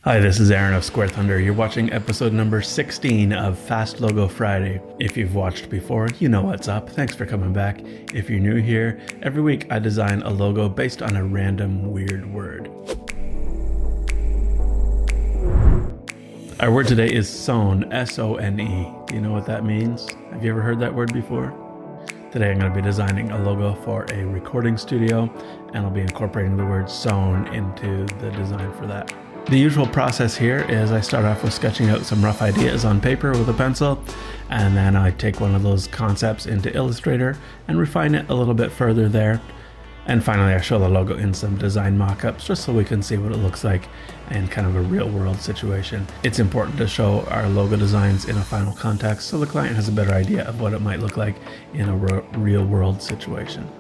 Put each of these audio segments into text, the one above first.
Hi, this is Aaron of Square Thunder. You're watching episode number 16 of Fast Logo Friday. If you've watched before, you know what's up. Thanks for coming back. If you're new here, every week I design a logo based on a random weird word. Our word today is Sone, S-O-N-E. Do you know what that means? Have you ever heard that word before? Today I'm going to be designing a logo for a recording studio, and I'll be incorporating the word Sone into the design for that. The usual process here is I start off with sketching out some rough ideas on paper with a pencil, and then I take one of those concepts into Illustrator and refine it a little bit further there. And finally I show the logo in some design mockups just so we can see what it looks like in kind of a real world situation. It's important to show our logo designs in a final context so the client has a better idea of what it might look like in a real world situation.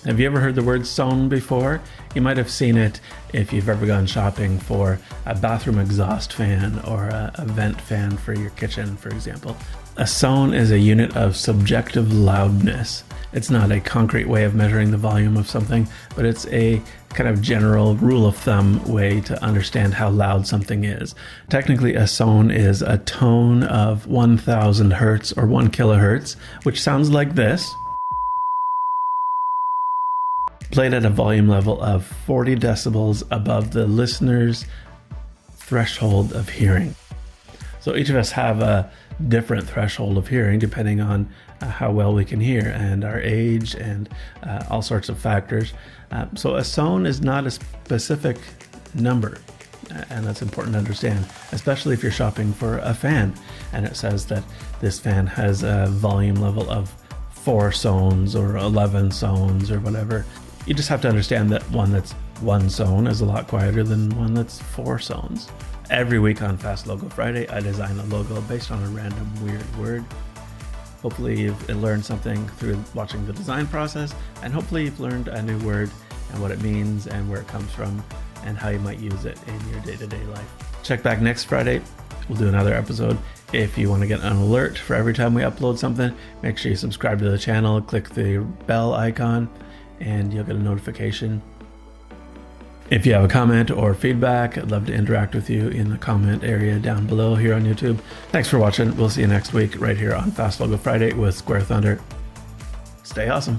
Have you ever heard the word Sone before? You might have seen it if you've ever gone shopping for a bathroom exhaust fan or a vent fan for your kitchen, for example. A Sone is a unit of subjective loudness. It's not a concrete way of measuring the volume of something, but it's a kind of general rule of thumb way to understand how loud something is. Technically, a Sone is a tone of 1000 hertz or 1 kilohertz, which sounds like this, played at a volume level of 40 decibels above the listener's threshold of hearing. So each of us have a different threshold of hearing depending on how well we can hear and our age and all sorts of factors. So a Sone is not a specific number, and that's important to understand, especially if you're shopping for a fan and it says that this fan has a volume level of 4 Sones or 11 Sones or whatever. You just have to understand that one that's 1 Sone is a lot quieter than one that's 4 Sones. Every week on Fast Logo Friday, I design a logo based on a random weird word. Hopefully you've learned something through watching the design process, and hopefully you've learned a new word and what it means and where it comes from and how you might use it in your day-to-day life. Check back next Friday. We'll do another episode. If you want to get an alert for every time we upload something, make sure you subscribe to the channel, click the bell icon, and you'll get a notification. If you have a comment or feedback, I'd love to interact with you in the comment area down below here on YouTube. Thanks for watching. We'll see you next week right here on Fast Logo Friday with Square Thunder. Stay awesome.